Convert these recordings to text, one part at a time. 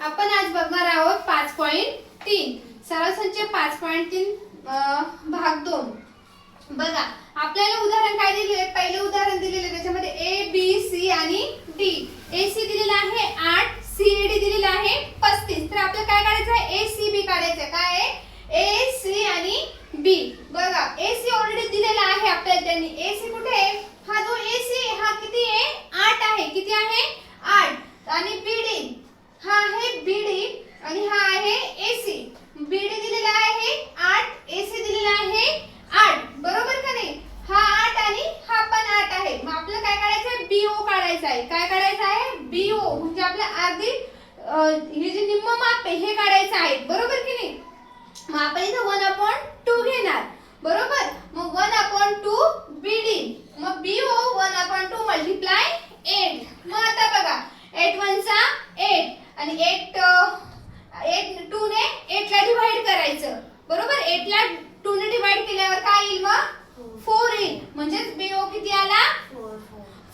आपण आज बघणार आहोत 5.3 सरळ संच 5.3 भाग 2। बघा आपल्याला उदाहरण काय दिलेले, पहिले उदाहरण दिलेले त्याच्यामध्ये ए बी सी आणि डी। ए सी दिलेला आहे 8, सी डी दिलेला आहे 35। तर आपल्याला काय काढायचं आहे, ए सी बी काढायचं आहे। काय आहे, ए सी आणि बी। बघा ए सी ऑलरेडी दिलेला आहे आपल्याला, त्यांनी ए सी कुठे आहे, हा जो ए सी हा किती आहे, 8 आहे। किती आहे, 8। आणि बी डी हा आहे बीडी आणि हा आहे एसी। बीडी दिलेला आहे 8, एसी दिलेला आहे 8, बरोबर का नाही। हा 8 आणि हा पण 8 आहे। मग आपल्याला काय काढायचं आहे, बीओ काढायचं आहे। काय काढायचं आहे, बीओ म्हणजे आपल्या अर्धी हे जे निम्म माप आहे हे काढायचं आहे, बरोबर की नाही। मग आपण इथे 1/2 घेणार, बरोबर। मग 1/2 बीडी, मग बीओ 1/2 मल्टिप्लाय 8। मग आता बघा 8 1 सा 8 आणि 8 2 ने 8 ला डिवाइड करायचं, बरोबर। 8 ला 2 ने डिवाइड केल्यावर काय येईल, मग 4 येईल। म्हणजे बीओ किती आला,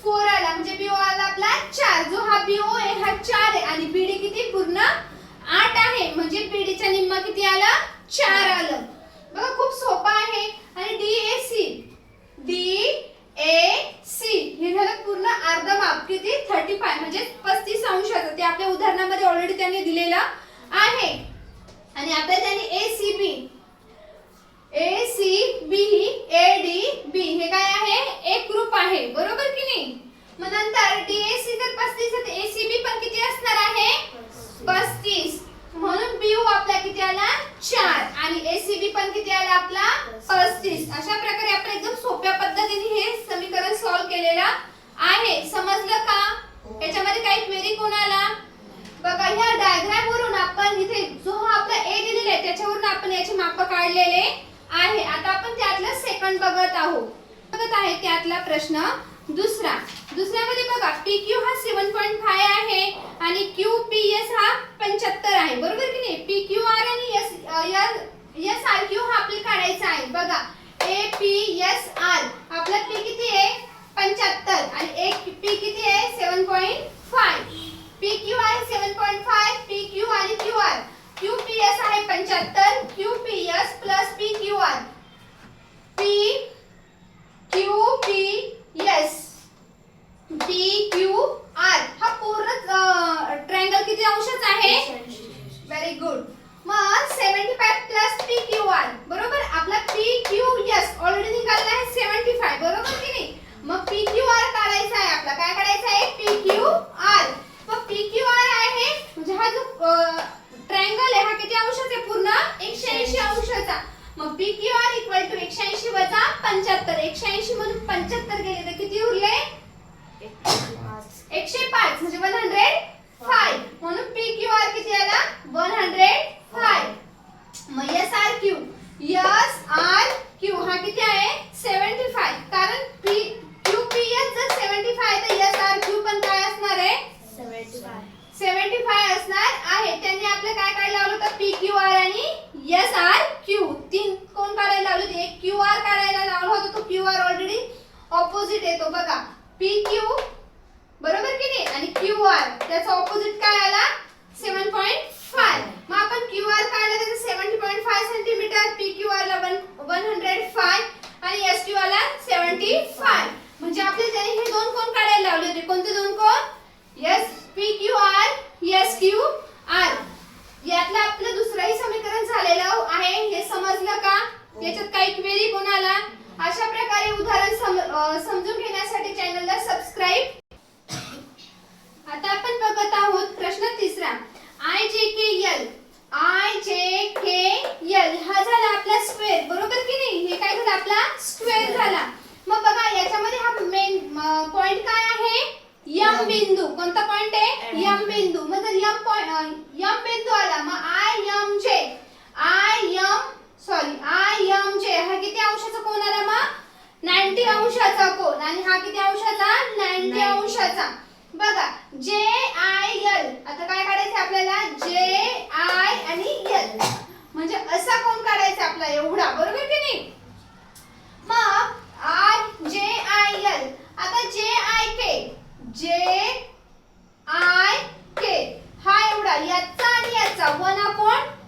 4 आला। म्हणजे बीओ आला आपला 4। जो हा बीओ आहे हा 4 आहे आणि बीडी किती पूर्ण 8 आहे। म्हणजे बीडीचा निम्मा किती आला, 4 आलं। बघा खूप सोपा आहे। आणि डीएसी, डीएसी हे झालं पूर्ण अर्ध माप, किती 35 म्हणजे 35 अंशाचं। ते आपल्या उदाहरणामध्ये ऑलरेडी त्यांनी दिलेलं आहे। आणि आपल्याला त्यांनी एसीबी, एसीबी, एडीबी हे काय आहे, एक ग्रुप आहे, बरोबर की नाही। मग नंतर डीएसी जर 35 आहे तर एसीबी पण किती असणार आहे, 35। म्हणून बीओ आपला किती आला, 4 आणि एसीबी पण किती आला आपला 35। अशा प्रकारे आपण एकदम सोप्या पद्धतीने हे समीकरण सॉल्व्ह केलेलं आहे। समजलं का, याच्यामध्ये काही क्वेरी कोणाला। बघा ह्या डायग्राम वरून आपण इथे जो हा आपला ए दिलेला आहे त्याच्यावरून आपण याचे माप काढलेले आहे। आता आपण त्यातला सेकंड बघत आहे त्यातला प्रश्न दुसऱ्यामध्ये बघा PQ हा 7.5 आहे आणि QPS हा 75 आहे, बरोबर की नाही। PQR आणि SRQ हा आपल्याला काढायचा आहे। बघा APSR आपला P किती आहे, 75 आणि P किती आहे, 7.5। PQ आहे 7.5, PQ आणि QR। QPS आहे 75, QPS plus PQR, PQPS PQR हा पूर्ण ट्रायंगल किती अंशाचा आहे, व्हेरी गुड। मग 75 प्लस PQR बरोबर, आपला PQS ऑलरेडी निघाला आहे 75, बरोबर की नाही। मग PQR काढायचा आहे आपला, काय काढायचा आहे, PQR। मग PQR आहे म्हणजे हा जो ट्रायंगल आहे हा किती अंशाचा आहे, पूर्ण 180 अंशाचा। मग PQR इक्वल टू 180 वजा 75, 180 मधून 75 गेले तर किती उरले, 105 म्हणजे 105। म्हणून PQR किती आला, 105। मग SRQ, SRQ हा किती आहे, 75। कारण QPS जर 75 तर SRQ पण काय असणार आहे, 75 असणार आहे। त्यांनी आपले काय काढायला लावलं होतं, PQR आणि SRQ तीन कोण काढायला लावले होते, एक QR काढायला लावला होता। तो QR ऑलरेडी ऑपोजिट येतो बघा, PQ बरोबर की नाही आणि QR त्याचा ऑपोजिट काय आला, 7.5। मग आपण QR काढला त्याचा 70.5 सेंटीमीटर, PQR ला 105 आणि SQ ला 75। म्हणजे आपल्याला त्याने हे दोन कोण काढायला लावले होते, कोणते दोन कोण, PQR SQR। यातलं आपलं दुसरंही समीकरण झालेलं आहे, हे समजलं का। याच्यात काही क्वेरी कोणाला। अशा प्रकारे उदाहरण समजून घेण्यासाठी चॅनलला सबस्क्राइब। आता आपण बघत आहोत प्रश्न तिसरा, IJKL हा झाला आपला स्क्वेअर, बरोबर की नाही। हे काय झालं, आपला स्क्वेअर झाला। मग बघा याच्यामध्ये हा मेन पॉइंट काय आहे, M बिंदू। कोणता पॉइंट आहे, M बिंदू। मग जर M बिंदू आला मग IMJ हा किती अंशाचा कोण आला, मग 90 अंशाचा कोण। आणि हा किती अंशाचा, 90 अंशाचा। बघा JIL, आता काय काढायचं आपल्याला, JI आणि L म्हणजे असा कोण काढायचा आपला एवढा, बरोबर की नाही। मग JIL, आता JIK हा एवढा, यात याचा आणि याचा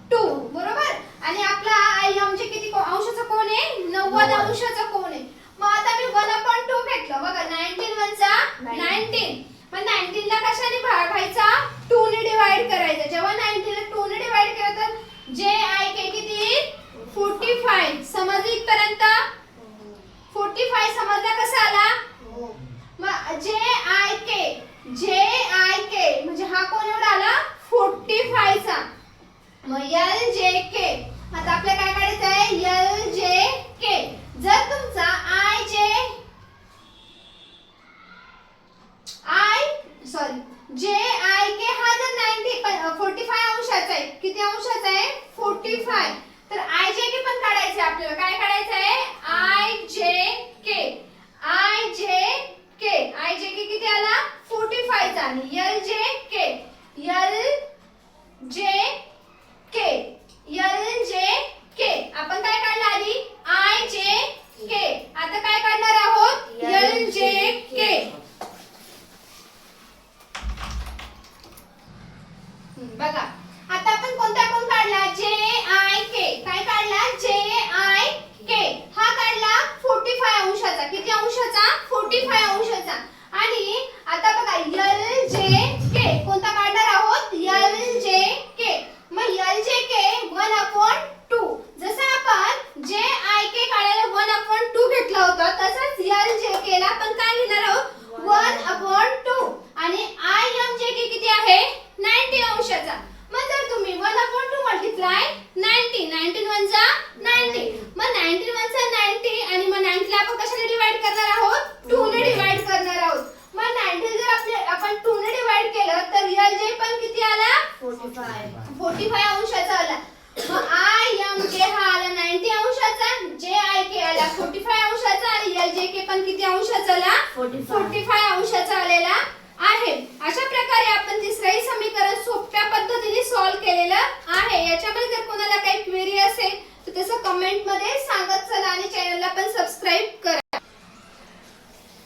1/2 बरोबर. आणि आपला म्हणजे किती अंशाचा कोण आहे 90 अंशाचा कोण आहे. मग आता मी 1/2 घेतलं बघा. 19 वजा 19. मग 19 ला कशाने भागायचा 2 ने डिवाइड करायचं. जेव्हा 19 ला 2 ने डिवाइड केलं तर जे आय के किती 45. समजली इथपर्यंत 45 समजला कसा आला. मग जे आय के म्हणजे हा कोण एवढा आला 45 चा. मग एल जे के आता आपल्याला काय काढायचं आहे एल जे के. जर तुमचा जे आय के हा जर 45 अंशाचा आहे. किती अंशाचा आहे 45. तर आय जे के पण काढायचं आहे आपल्याला. काय काढायचं आहे आय जे के. आय जे के किती आला 45 चा. आणि एल जे के आपण काय काढलं आधी आय जे के. आता काय काढणार आहोत एल जे के. बघा आता आपण कोणता कोण काढला जे आय के. काय काढला जे आय के हा काढला 45 अंशाचा. किती अंशाचा 45 अंशाचा. आणि आता बघा एल जे के कोणता काढणार आहोत एल जे के. मग एल जे के 1/2. जसं आपण जे आय के काढायला 1/2 घेतला होता तसंच एल जे के ला आपण काय घेणार आहोत 1/2. आणि आय एम जे के किती आहे 90 अंशाचा. मग जर तुम्ही 1/2 मल्टिप्लाय 90 19 वजा 90. मग 19 वजा 90 आणि मग 90 ला आपण कशाने डिवाइड करणार आहोत 2 ने डिवाइड करणार आहोत. मग 90 जर आपण 2 ने डिवाइड केलं तर एल जे पण किती आला 45 अंशाचा आला. मग आय एम जे हा आला 90 अंशाचा. जे आय के आला 45 अंशाचा. आणि एल जे के पण किती अंशाचा आला 45 अंशाचा आलेला आहे. अशा प्रकारे आपण तिसरंही समीकरण सोप्या पद्धतीने सॉल्व्ह केलेलं आहे. याच्यामध्ये जर कोणाला काही क्वेरी असेल तर तसं कमेंट मध्ये सांगत चला. आणि चॅनलला पण सबस्क्राइब करा.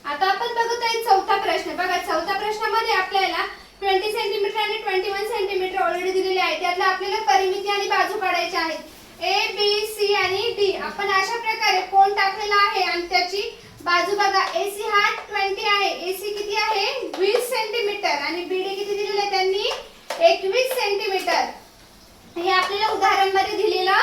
आता आपण बघत आहे चौथा प्रश्न. बघा चौथा प्रश्नामध्ये आपल्याला 20 सेंटीमीटर आणि 21 सेंटीमीटर ऑलरेडी दिलेले आहे. त्यातला आपल्याला परिमिती आणि बाजू काढायची आहेत. ए बी सी आणि डी. आपण अशा प्रकारे कोण टाकलेला आहे आणि त्याची बाजू बघा. एसी हा 20 आहे. एसी किती आहे 20 सेंटीमीटर. आणि बीडी किती दिलेलं आहे त्यांनी 21 सेंटीमीटर. हे आपल्याला उदाहरण मध्ये दिलेलं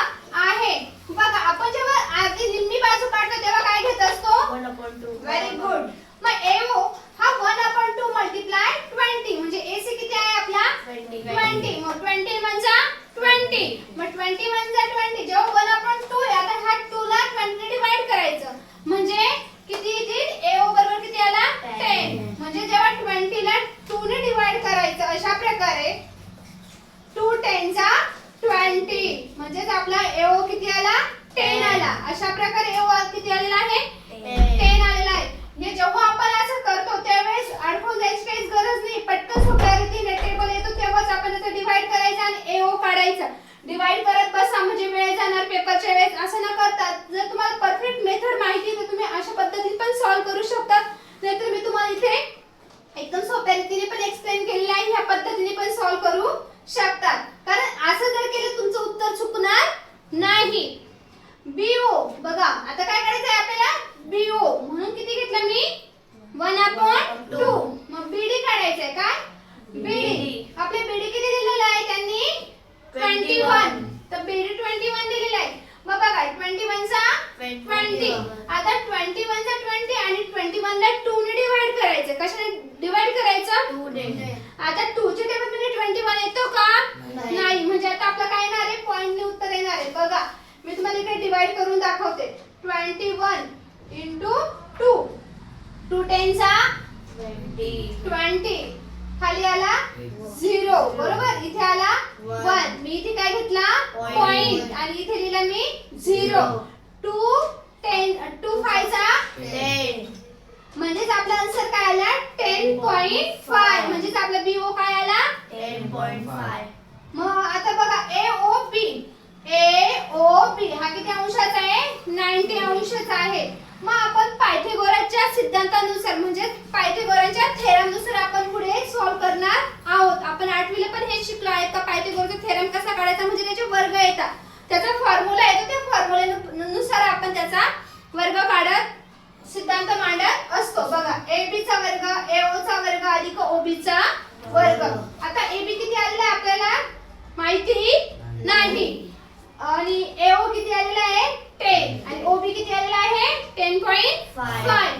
आहे. बघा आपण जेव्हा आधी निम्मी बाजू काढतो तेव्हा काय घेत असतो 1/2. Very good. मग एओ हा 1/2 मल्टिप्लाय 20 म्हणजे एसी किती आहे आपला 20. मग 20 म्हणजे 20. मग 20 म्हणजे 20. जेव्हा 1/2 आहे आता हा 2 ला 20 ने डिवाइड करायचं. म्हणजे किती येतील एओ बरोबर किती आला 10. म्हणजे जेव्हा 20 ला 2 ने डिवाइड करायचं अशा प्रकारे 2 10 चा 20 म्हणजेच आपला एओ किती आला 10 आला. अशा प्रकारे एओ किती आलेला आहे 10 आलेला आहे. हे जेव्हा आपण असं करतो त्यावेळेस अडकून जायची काही गरज नाही. पटकन सोप्या रीतीने टेबल येतो तेव्हाच आपण त्याचं डिवाइड करायचं आणि एओ काढायचं. डिवाइड करत बसा म्हणजे वेळ जाणार पेपरच्या वेळेस. असं न करता जर तुम्हाला परफेक्ट मेथड माहिती तर तुम्ही अशा पद्धतीने पण सॉल्व्ह करू शकता. नाहीतर मी तुम्हाला इथे एकदम सोप्या रीतीने पण एक्सप्लेन केलेलं आहे. ह्या पद्धतीने पण सॉल्व्ह करू शकतात. कारण असं जर केलं तुमचं उत्तर चुकणार नाही. बीओ बघा आता काय करायचं आहे आपल्याला बीओ म्हणून किती घेतलं मी 1/2. मग बीडी काढायचंय. काय बीडी आपले बीडी किती दिलेलं आहे त्यांनी 21. तर बीडी 21 दिलेलं आहे. मग बघा 21 चा 20. आता 21 चा 20 आणि 21 ला 2 ने डिवाइड करायचं. कशाने डिवाइड करायचं 2 ने. आता 2 च्या टेबलमध्ये 21 येतो का नाही. म्हणजे आता आपलं काय येणार आहे पॉइंट ने उत्तर येणार आहे. बघा मी तुम्हाला इकडे डिवाइड करून दाखवते. 21 into 2. 2 10 चा 20. खाली आला 0 बरोबर. इथे आला 1. मी इथे काय घेतला पॉइंट आणि इथे लिहिला मी 0. 2 5 चा 10. म्हणजेच आपला आन्सर काय आला 10.5. म्हणजेच आपला बीओ काय आला 10.5. मग आता बघा एओबी हा किती अंशाचा आहे 90 अंशाचा आहे. मग आपण पायथागोरसच्या सिद्धांतानुसार म्हणजे पायथागोरसच्या थेरमनुसार आपण पुढे सॉल्व करणार आहोत. आपण 8वीला पण हे शिकलो आहे का पायथागोरसचा थेरम कसा काढायचा म्हणजे त्याचे वर्ग येतात. त्याचा फॉर्म्युला येतो त्या फॉर्म्युल्यानुसार आपण त्याचा वर्ग काढत सिद्धांत मांडत असतो. बघा AB चा वर्ग AO चा वर्ग अधिक OB चा वर्ग. आता AB किती आलेला आहे आपल्याला माहिती नाही आणि AO किती आलेला आहे 10 आणि OB किती आलेला आहे 10.5.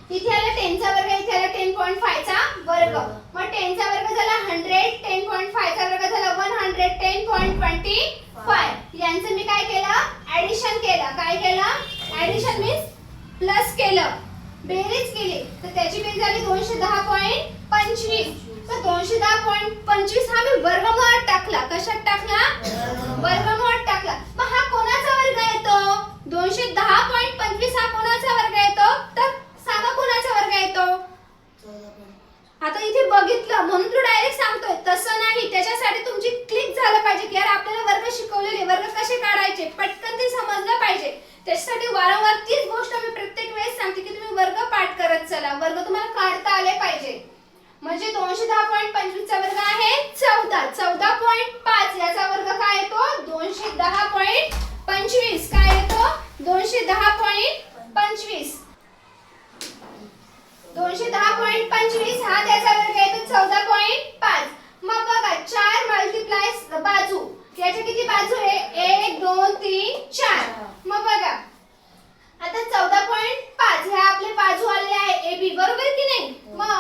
इथे आला 10 चा वर्ग इथे आला 10.5 चा वर्ग. मग 10 चा वर्ग झाला 100 10.5 चा वर्ग झाला 100 10.25. यांचं मी काय केलं ऍडिशन केलं. काय केलं ऍडिशन मीन्स प्लस केलं बेरीज केली तर त्याची बेरीज झाली 210.25. तर 210.25 हा मी वर्गमूळात टाकला. कशात टाकला वर्गमूळात टाकला. मग हा कोणाचा वर्ग येतो 210.25 हा कोणाचा वर्ग येतो तर सांगा कोणाचा वर्ग येतो. आता इथे बघितलं म्हणून तू डायरेक्ट सांगतोय तसं नाही. त्याच्यासाठी तुमची क्लिक झालं पाहिजे की यार आपल्याला वर्ग शिकवलेले वर्ग कसे काढायचे पटकन ते समजलं पाहिजे. त्याच्यासाठी वारंवार तीच गोष्ट मी प्रत्येक वेळेस सांगते की तुम्ही वर्ग पाठ करत चला. वर्ग तुम्हाला काढता आले पाहिजे. म्हणजे 210.25 चा वर्ग आहे 14. 14.5 याचा वर्ग काय येतो 210.25. काय येतो 210.25. 210.25 हा त्याचा वर्ग येतो 14.5. मग बघा 4 मल्टिप्लाय बाजू याच्या किती बाजू आहे 1 2 3 4. मग बघा आता 14.5 ह्या आपले बाजू आले आहे AB बरोबर की नाही. मग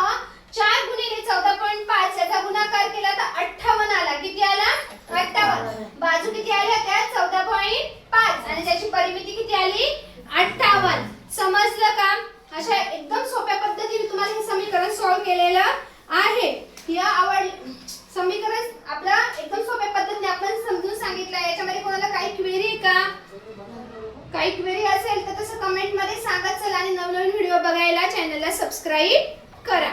4 गुणिले 14.5 याचा गुणाकार केला तर 58 आला. किती आला 58. बाजू किती आल्या त्या 14.5 आणि त्याची परिमिती किती आली 58. समजलं का. अशा एकदम सोप्या पद्धतीने तुम्हाला हे समीकरण सॉल्व केलेलं आहे. या समीकरण आपला एकदम सोप्या पद्धतीने आपण समजून सांगितलं आहे. याच्यामध्ये कोणाला काही क्वेरी आहे का काही क्वेरी असेल तर तसं कमेंट मध्ये सांगत चला आणि नवनवीन व्हिडिओ बघायला चॅनलला सबस्क्राईब करा.